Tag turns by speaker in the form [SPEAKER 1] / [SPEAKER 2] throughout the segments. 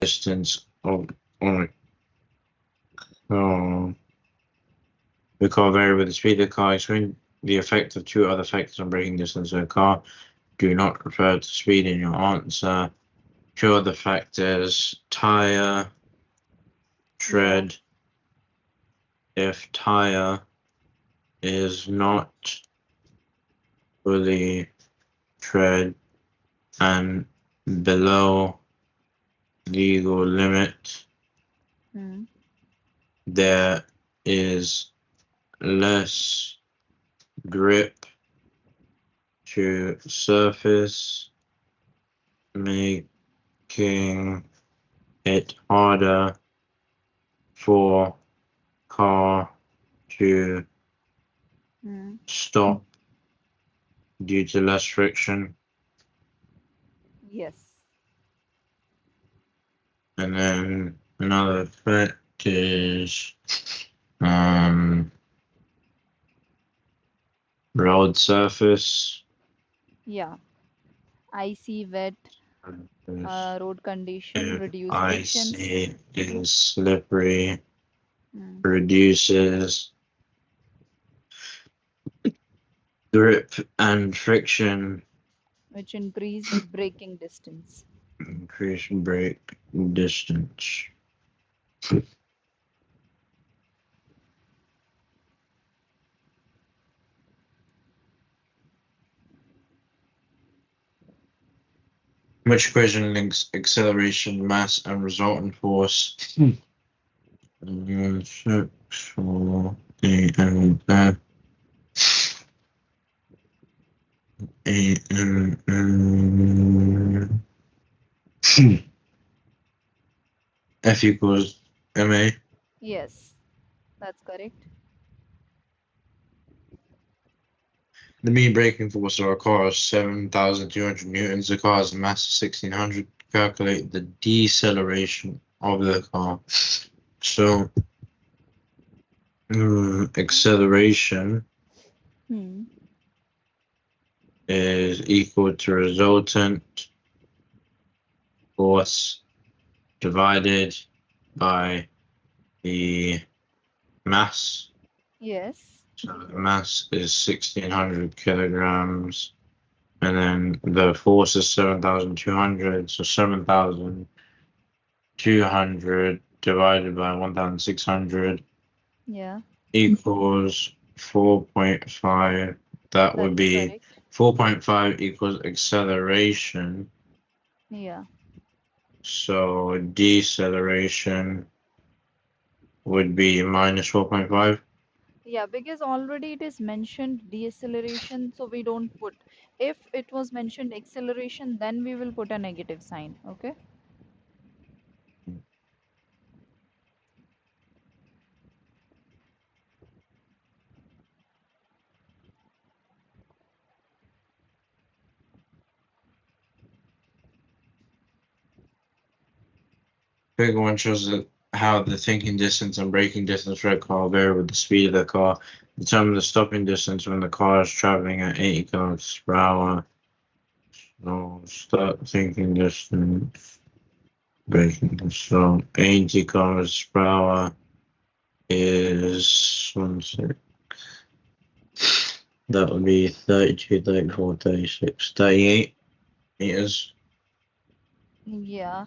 [SPEAKER 1] distance of on the car vary with the speed of the car. Explain the effect of two other factors on braking distance of a car. Do not refer to speed in your answer. Two other factors: tire, tread. If tire is not fully tread and below legal limit, there is less grip to surface, making it harder for car to stop due to less friction.
[SPEAKER 2] Yes.
[SPEAKER 1] And then another effect is road surface.
[SPEAKER 2] Yeah. Icy, wet, road condition,
[SPEAKER 1] If
[SPEAKER 2] reduce frictions.
[SPEAKER 1] icy is slippery,
[SPEAKER 2] Mm.
[SPEAKER 1] reduces grip and friction,
[SPEAKER 2] Which increase braking distance.
[SPEAKER 1] increase brake distance. Which equation links acceleration, mass, and resultant force? Six, four, eight, and eight, F equals ma.
[SPEAKER 2] Yes, that's correct.
[SPEAKER 1] The mean braking force of a car is 7,200 newtons. The car has a mass of 1,600. Calculate the deceleration of the car. So, acceleration
[SPEAKER 2] Hmm.
[SPEAKER 1] is equal to resultant force divided by the mass.
[SPEAKER 2] Yes.
[SPEAKER 1] So the mass is 1,600 kilograms, and then the force is 7,200. So 7,200 divided by 1,600
[SPEAKER 2] Yeah,
[SPEAKER 1] equals 4.5. That would
[SPEAKER 2] that's
[SPEAKER 1] be
[SPEAKER 2] correct.
[SPEAKER 1] 4.5 equals acceleration.
[SPEAKER 2] Yeah.
[SPEAKER 1] So deceleration would be minus 4.5.
[SPEAKER 2] Yeah, because already it is mentioned deceleration, so we don't put. If it was mentioned acceleration, then we will put a negative sign. Okay.
[SPEAKER 1] Figure one shows how the thinking distance and braking distance for a car vary with the speed of the car. Determine the stopping distance when the car is traveling at 80 kilometers per hour. So start thinking distance, braking distance. So 80 kilometers per hour is one sec. That would be 32, 34, 36, 38 meters.
[SPEAKER 2] Yeah.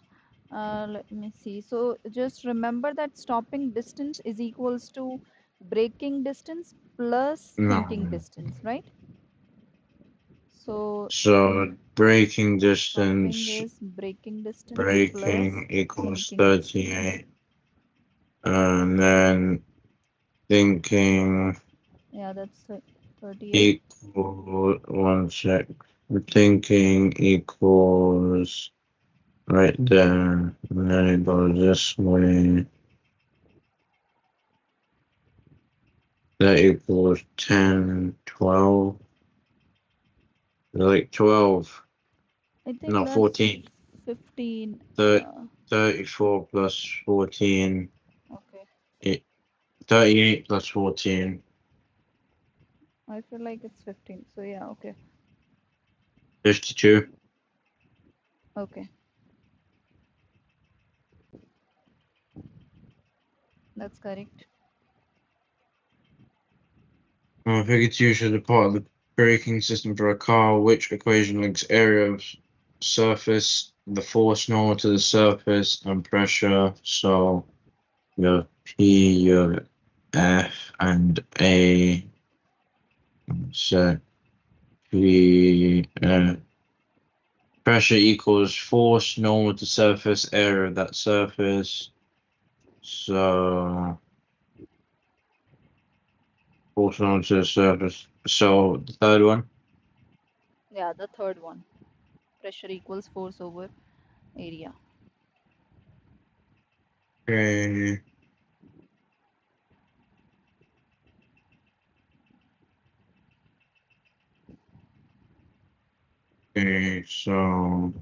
[SPEAKER 2] Let me see. So just remember that stopping distance is equals to braking distance plus thinking
[SPEAKER 1] No.
[SPEAKER 2] distance, right? So
[SPEAKER 1] So braking
[SPEAKER 2] stopping
[SPEAKER 1] distance,
[SPEAKER 2] is braking distance plus
[SPEAKER 1] braking equals
[SPEAKER 2] thinking distance.
[SPEAKER 1] 38. And then thinking
[SPEAKER 2] Yeah, that's 38.
[SPEAKER 1] equal, one sec. Thinking equals right there. And then it goes this way. That equals 10, 12. Like 12.
[SPEAKER 2] I think
[SPEAKER 1] No,
[SPEAKER 2] that's
[SPEAKER 1] 14.
[SPEAKER 2] 15.
[SPEAKER 1] 34 plus 14.
[SPEAKER 2] Okay.
[SPEAKER 1] 38 plus 14.
[SPEAKER 2] I feel like it's 15. So yeah, okay.
[SPEAKER 1] 52.
[SPEAKER 2] Okay. That's correct.
[SPEAKER 1] Figure 2 shows a part of the braking system for a car. Which equation links area of surface, the force normal to the surface, and pressure? So you have P, you have F, and A. So P, pressure equals force normal to surface, area of that surface. So force normal to the surface. So the third one.
[SPEAKER 2] Yeah, the third one. Pressure equals force over area.
[SPEAKER 1] Okay. Okay, so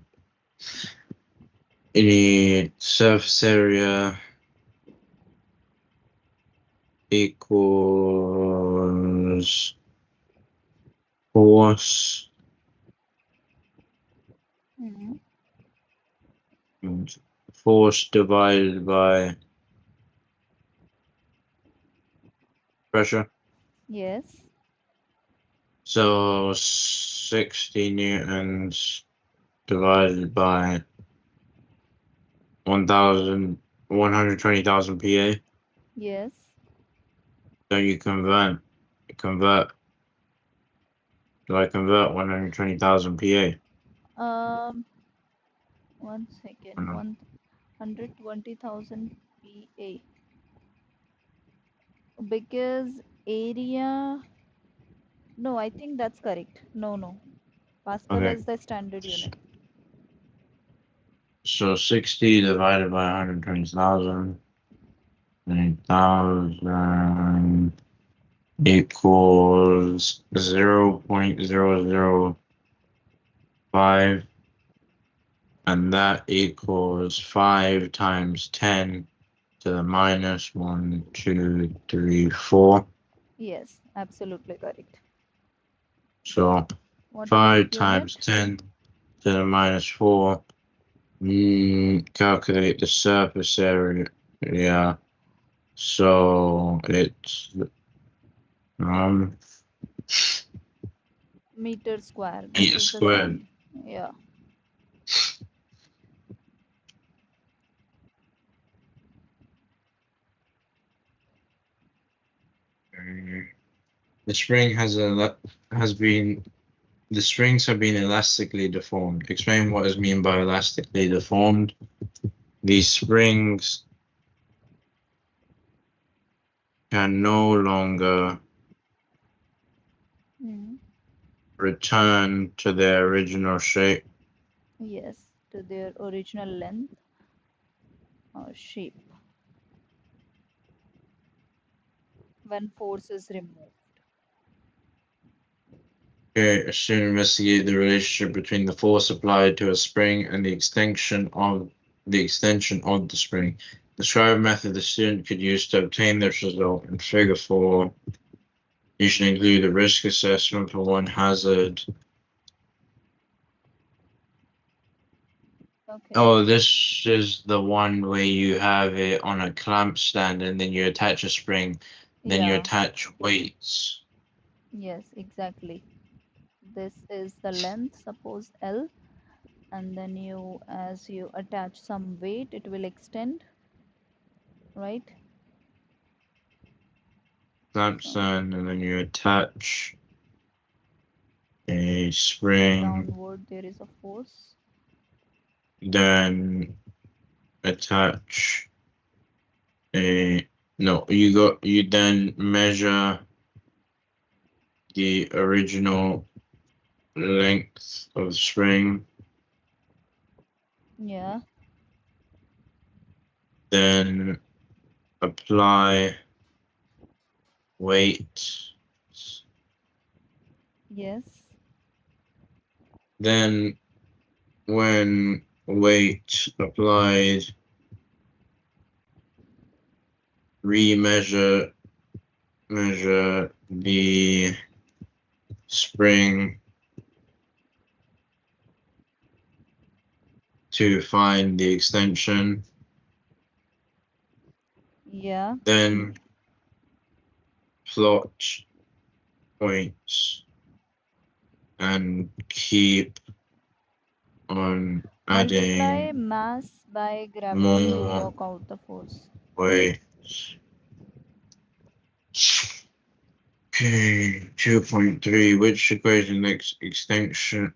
[SPEAKER 1] any surface area equals force
[SPEAKER 2] Hmm.
[SPEAKER 1] and force divided by pressure.
[SPEAKER 2] Yes.
[SPEAKER 1] So 60 newtons divided by 120,000 PA.
[SPEAKER 2] Yes.
[SPEAKER 1] So you convert, do I convert 120,000 PA?
[SPEAKER 2] Um, 1 second.
[SPEAKER 1] No.
[SPEAKER 2] 120,000 PA. Because area. No, I think that's correct. No, no. Pascal
[SPEAKER 1] Okay.
[SPEAKER 2] is the standard unit.
[SPEAKER 1] So 60 divided by 120,000. 1,000 equals 0.005, and that equals 5 times 10 to the minus 1, 2, 3, 4.
[SPEAKER 2] Yes, absolutely correct.
[SPEAKER 1] So
[SPEAKER 2] What was
[SPEAKER 1] 5 times
[SPEAKER 2] unit?
[SPEAKER 1] 10 to the minus 4. Calculate the surface area. Yeah. So it's um
[SPEAKER 2] Meter square. This
[SPEAKER 1] meter
[SPEAKER 2] is the
[SPEAKER 1] squared.
[SPEAKER 2] stand. Yeah.
[SPEAKER 1] The spring has been the springs have been elastically deformed. Explain what is mean by elastically deformed. These springs can no longer
[SPEAKER 2] Mm.
[SPEAKER 1] return to their original shape.
[SPEAKER 2] Yes, to their original length or shape when force is removed.
[SPEAKER 1] Okay, assume investigate the relationship between the force applied to a spring and the extension of the spring. Describe a method the student could use to obtain this result. In figure 4, you should include a risk assessment for one hazard.
[SPEAKER 2] Okay.
[SPEAKER 1] Oh, this is the one where you have it on a clamp stand and then you attach a spring, then you
[SPEAKER 2] Yeah.
[SPEAKER 1] attach weights.
[SPEAKER 2] Yes, exactly. This is the length, suppose L, and then as you attach some weight, it will extend, right?
[SPEAKER 1] Clamp
[SPEAKER 2] So
[SPEAKER 1] stand and then you attach a spring,
[SPEAKER 2] downward there is a force.
[SPEAKER 1] then attach a no, you then measure the original length of the spring,
[SPEAKER 2] Yeah.
[SPEAKER 1] then apply weight,
[SPEAKER 2] Yes.
[SPEAKER 1] then when weight applied, measure the spring to find the extension.
[SPEAKER 2] Yeah.
[SPEAKER 1] Then plot points and keep on
[SPEAKER 2] Multiply
[SPEAKER 1] adding
[SPEAKER 2] mass by gravity to
[SPEAKER 1] more
[SPEAKER 2] work out the force.
[SPEAKER 1] weights. Okay, 2.3. Which equation makes extension,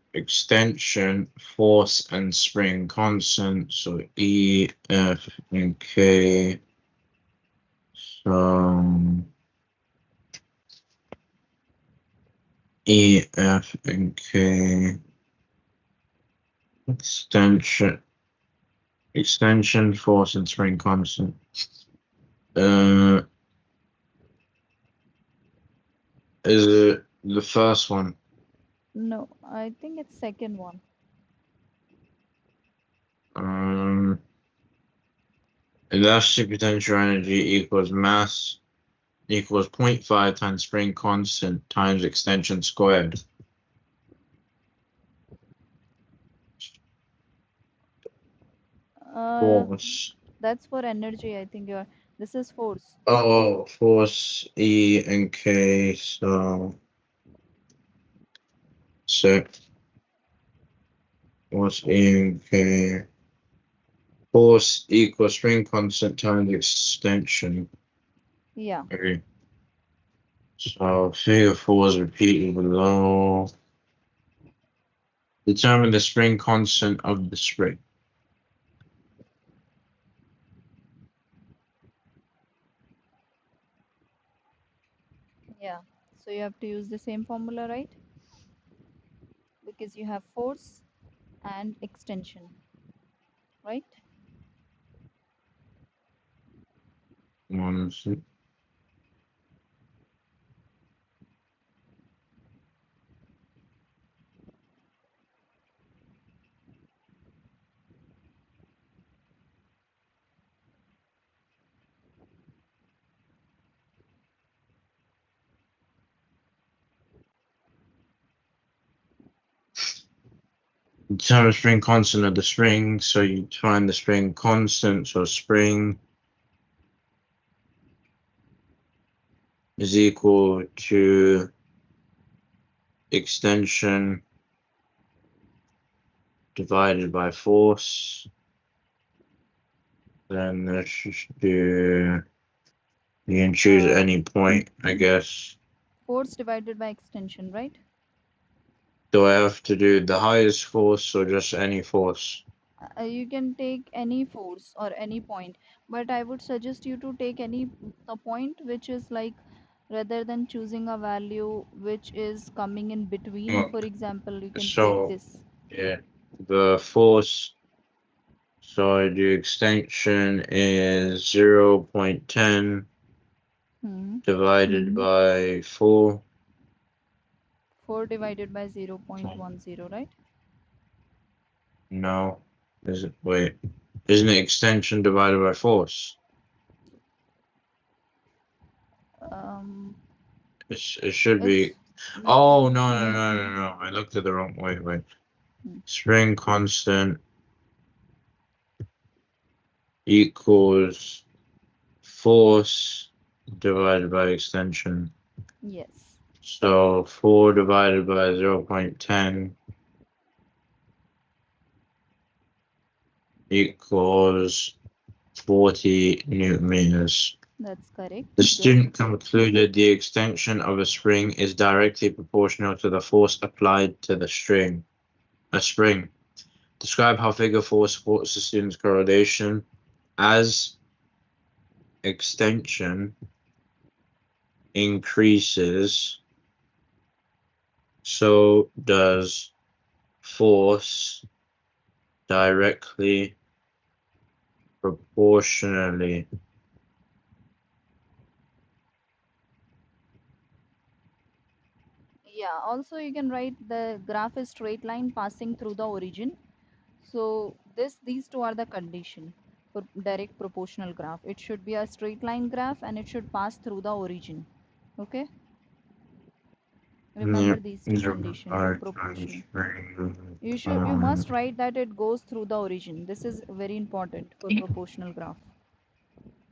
[SPEAKER 1] force, and spring constant? So E, F, and K. So E, F, and K. Extension, force, and spring constant. Uh, is it the first one?
[SPEAKER 2] No, I think it's second one.
[SPEAKER 1] Um, elastic potential energy equals mass equals 0.5 times spring constant times extension squared.
[SPEAKER 2] Uh,
[SPEAKER 1] Force.
[SPEAKER 2] that's for energy. I think you're. This is force.
[SPEAKER 1] Oh, force E and K. So force E and K. Force equals spring constant times extension.
[SPEAKER 2] Yeah.
[SPEAKER 1] Okay. So figure 4 is repeated below. Determine the spring constant of the spring.
[SPEAKER 2] Yeah. So you have to use the same formula, right? Because you have force and extension, right?
[SPEAKER 1] One, determine the spring constant of the spring. So you find the spring constant. So spring is equal to extension divided by force. Then let's just do, you can choose
[SPEAKER 2] Uh,
[SPEAKER 1] any point, I guess.
[SPEAKER 2] Force divided by extension, right?
[SPEAKER 1] Do I have to do the highest force or just any force?
[SPEAKER 2] You can take any force or any point, but I would suggest you to take any the point which is like rather than choosing a value which is coming in between.
[SPEAKER 1] Oh,
[SPEAKER 2] For example, you can take
[SPEAKER 1] so,
[SPEAKER 2] this.
[SPEAKER 1] yeah, the force, so the extension is 0.10
[SPEAKER 2] Hmm.
[SPEAKER 1] divided by 4.
[SPEAKER 2] 4 divided by 0.10, right?
[SPEAKER 1] No, is it? Wait, isn't it extension divided by force?
[SPEAKER 2] Um,
[SPEAKER 1] It should
[SPEAKER 2] it's
[SPEAKER 1] be. Oh, no. I looked at the wrong way. Wait.
[SPEAKER 2] hmm,
[SPEAKER 1] Spring constant equals force divided by extension.
[SPEAKER 2] yes,
[SPEAKER 1] So 4 divided by 0.10 equals 40 newton meters.
[SPEAKER 2] that's correct.
[SPEAKER 1] The
[SPEAKER 2] Good.
[SPEAKER 1] student concluded the extension of a spring is directly proportional to the force applied to the spring. Describe how figure 4 supports the student's correlation. As extension increases, so does force directly proportionally.
[SPEAKER 2] Yeah, also you can write the graph is straight line passing through the origin. So these two are the condition for direct proportional graph. It should be a straight line graph and it should pass through the origin. Okay?
[SPEAKER 1] Yeah,
[SPEAKER 2] Remember these two
[SPEAKER 1] these
[SPEAKER 2] condition for
[SPEAKER 1] are
[SPEAKER 2] proportional.
[SPEAKER 1] spring.
[SPEAKER 2] You must write that it goes through the origin. This is very important for proportional graph.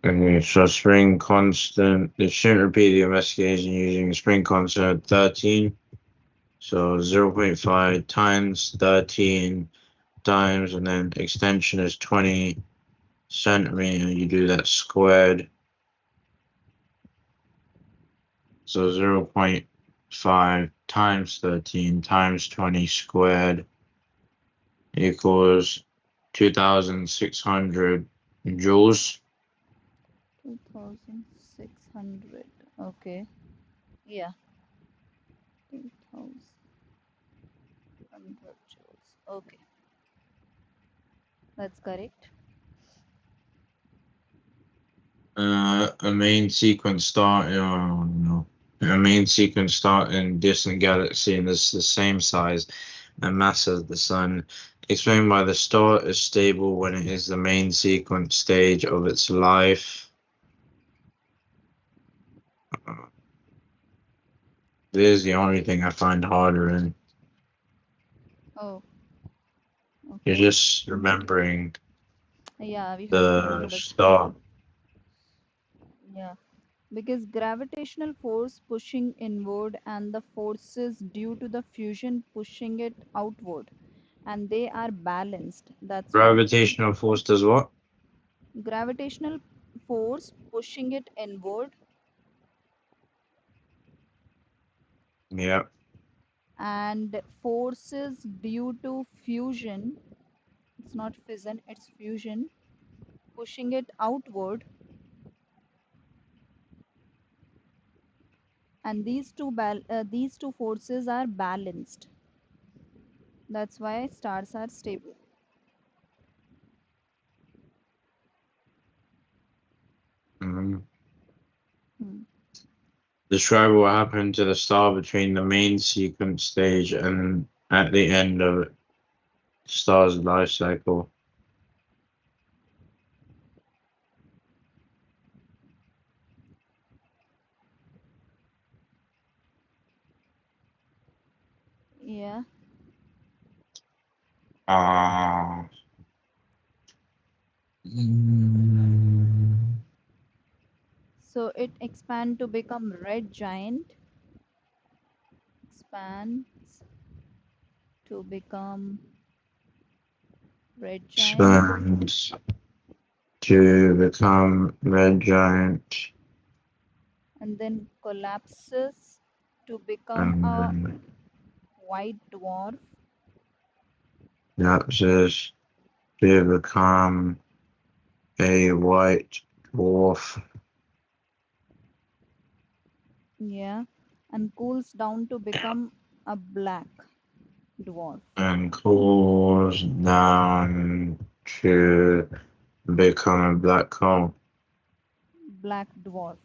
[SPEAKER 1] Okay, so spring constant. The student repeat the investigation using spring constant 13. So 0.5 times 13 times, and then extension is 20 centimeter. You do that squared. So 0.5 times 13 times 20 squared equals 2,600 joules.
[SPEAKER 2] 2600. Okay. Yeah. 2000 joules. Okay. That's correct.
[SPEAKER 1] A main sequence start. Oh no. A main sequence start in distant galaxy and is the same size and mass as the sun. Explained by the star is stable when it is the main sequence stage of its life. Uh, This is the only thing I find harder in.
[SPEAKER 2] Oh,
[SPEAKER 1] You're
[SPEAKER 2] okay.
[SPEAKER 1] just remembering
[SPEAKER 2] Yeah, we have to
[SPEAKER 1] the
[SPEAKER 2] remember.
[SPEAKER 1] star.
[SPEAKER 2] Yeah. Because gravitational force pushing inward and the forces due to the fusion pushing it outward, and they are balanced. That's why
[SPEAKER 1] Gravitational force does what?
[SPEAKER 2] gravitational force pushing it inward
[SPEAKER 1] Yeah.
[SPEAKER 2] and forces due to fusion, it's not fission, it's fusion, pushing it outward, and these two forces are balanced. That's why stars are stable.
[SPEAKER 1] Mhm.
[SPEAKER 2] Hmm.
[SPEAKER 1] Describe what happened to the star between the main sequence stage and at the end of the star's life cycle.
[SPEAKER 2] Yeah.
[SPEAKER 1] Ah. Mm.
[SPEAKER 2] So it expand to become red giant, expands to become red giant,
[SPEAKER 1] Expands to become red giant,
[SPEAKER 2] and then collapses to become
[SPEAKER 1] and
[SPEAKER 2] a
[SPEAKER 1] then
[SPEAKER 2] white dwarf.
[SPEAKER 1] collapses to become a white dwarf
[SPEAKER 2] Yeah. And cools down to become a black dwarf.
[SPEAKER 1] and cools down to become a black hole,
[SPEAKER 2] Black dwarf.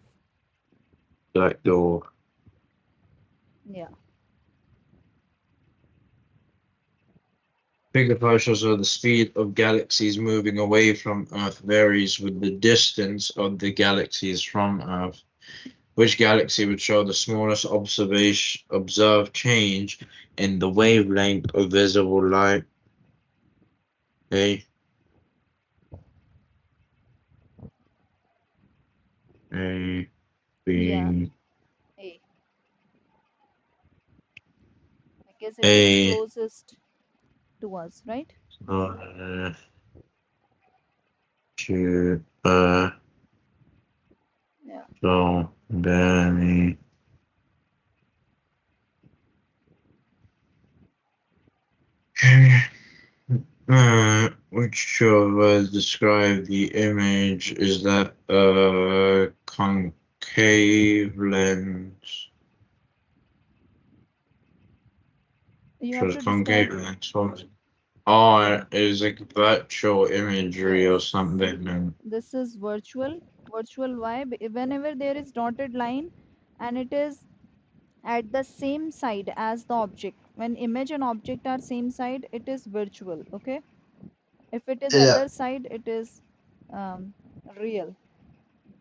[SPEAKER 1] black dwarf.
[SPEAKER 2] Yeah.
[SPEAKER 1] Bigger partials of the speed of galaxies moving away from Earth varies with the distance of the galaxies from Earth. Which galaxy would show the smallest observed change in the wavelength of visible light? A, A,
[SPEAKER 2] Yeah.
[SPEAKER 1] B,
[SPEAKER 2] A. Because it is
[SPEAKER 1] A,
[SPEAKER 2] closest to us, right?
[SPEAKER 1] uh, to,
[SPEAKER 2] Yeah.
[SPEAKER 1] so, Danny. Which of us describe the image? Is that a concave lens?
[SPEAKER 2] You have
[SPEAKER 1] Shows
[SPEAKER 2] to describe.
[SPEAKER 1] concave lens. Or is like virtual imagery or
[SPEAKER 2] Yes.
[SPEAKER 1] something? And
[SPEAKER 2] This is virtual. Virtual vibe. Whenever there is dotted line and it is at the same side as the object. When image and object are same side, it is virtual. Okay. If it is
[SPEAKER 1] yeah.
[SPEAKER 2] other side, it is um, real.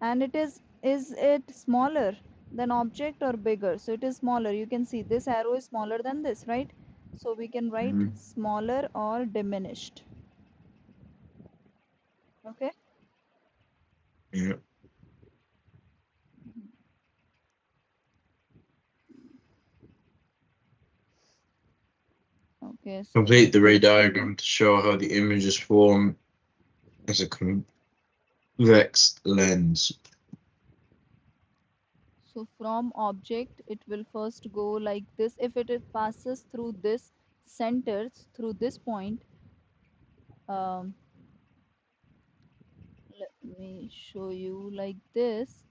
[SPEAKER 2] And is it smaller than object or bigger? So it is smaller. You can see this arrow is smaller than this, right? So we can write
[SPEAKER 1] Mhm.
[SPEAKER 2] smaller or diminished. Okay.
[SPEAKER 1] Yeah.
[SPEAKER 2] Yes,
[SPEAKER 1] Complete the
[SPEAKER 2] correct.
[SPEAKER 1] ray diagram to show how the image is formed as a convex lens.
[SPEAKER 2] So from object, it will first go like this. If it passes through this centers, through this point, um, let me show you like this.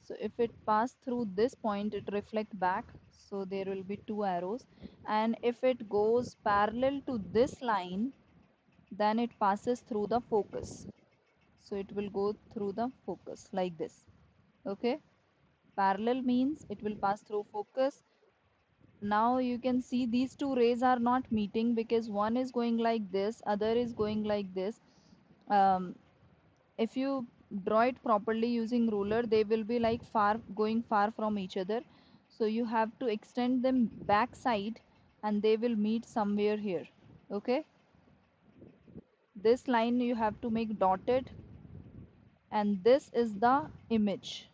[SPEAKER 2] So if it pass through this point, it reflect back. So there will be two arrows. And if it goes parallel to this line, then it passes through the focus. So it will go through the focus like this. Okay. Parallel means it will pass through focus. Now you can see these two rays are not meeting because one is going like this, other is going like this. um, if you draw it properly using ruler, they will be like far, going far from each other. So you have to extend them back side and they will meet somewhere here. Okay, this line you have to make dotted, and this is the image.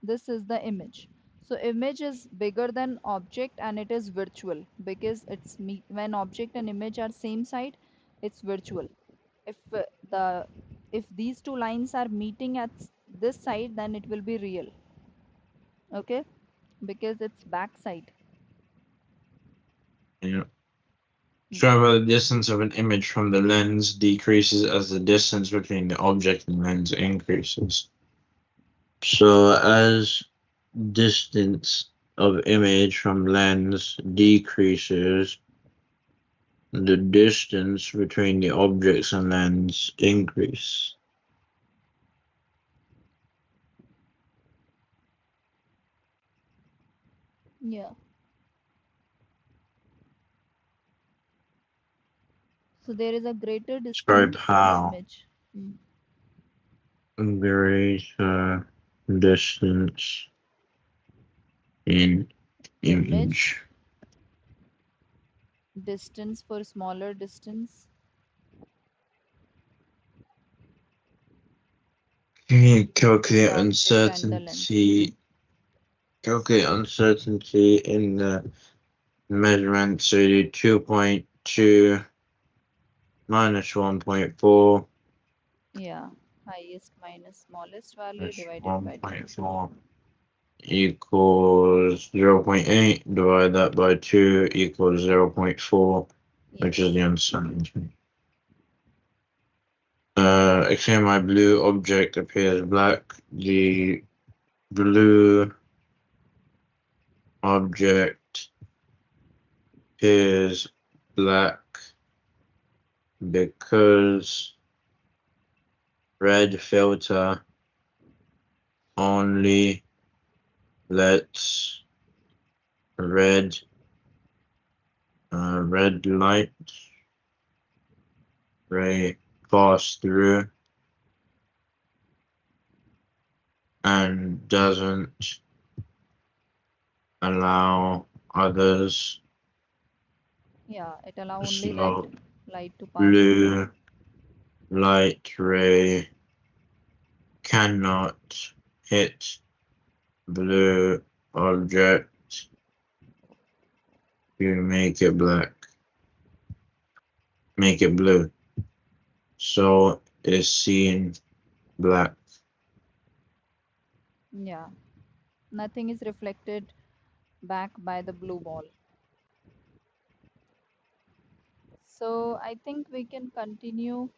[SPEAKER 2] This is the image. So image is bigger than object and it is virtual because it's when object and image are same side, it's virtual. If the if these two lines are meeting at this side, then it will be real. Okay, because it's back side.
[SPEAKER 1] Yeah.
[SPEAKER 2] Hmm.
[SPEAKER 1] Show how the distance of an image from the lens decreases as the distance between the object and lens increases. So as distance of image from lens decreases, the distance between the objects and lens increase.
[SPEAKER 2] Yeah. So there is a greater
[SPEAKER 1] Describe
[SPEAKER 2] distance in
[SPEAKER 1] how
[SPEAKER 2] image. Hmm.
[SPEAKER 1] greater distance in
[SPEAKER 2] Image
[SPEAKER 1] image.
[SPEAKER 2] distance for smaller distance. Between
[SPEAKER 1] Calculate
[SPEAKER 2] the object and the lens.
[SPEAKER 1] uncertainty. Calculate uncertainty in the measurement. So you do 2.2 minus 1.4
[SPEAKER 2] Yeah, highest minus smallest value
[SPEAKER 1] minus
[SPEAKER 2] divided by 2.
[SPEAKER 1] 1.4 equals 0.8. Divide that by 2 equals 0.4, which is
[SPEAKER 2] Yes.
[SPEAKER 1] the uncertainty. Examine my blue object appears black. The blue object is black because red filter only lets red red light ray pass through and doesn't allow others.
[SPEAKER 2] Yeah, it allow only that
[SPEAKER 1] So
[SPEAKER 2] light to pass through.
[SPEAKER 1] blue light ray cannot hit blue object to make it blue. So is seen black.
[SPEAKER 2] Yeah, nothing is reflected back by the blue ball. So I think we can continue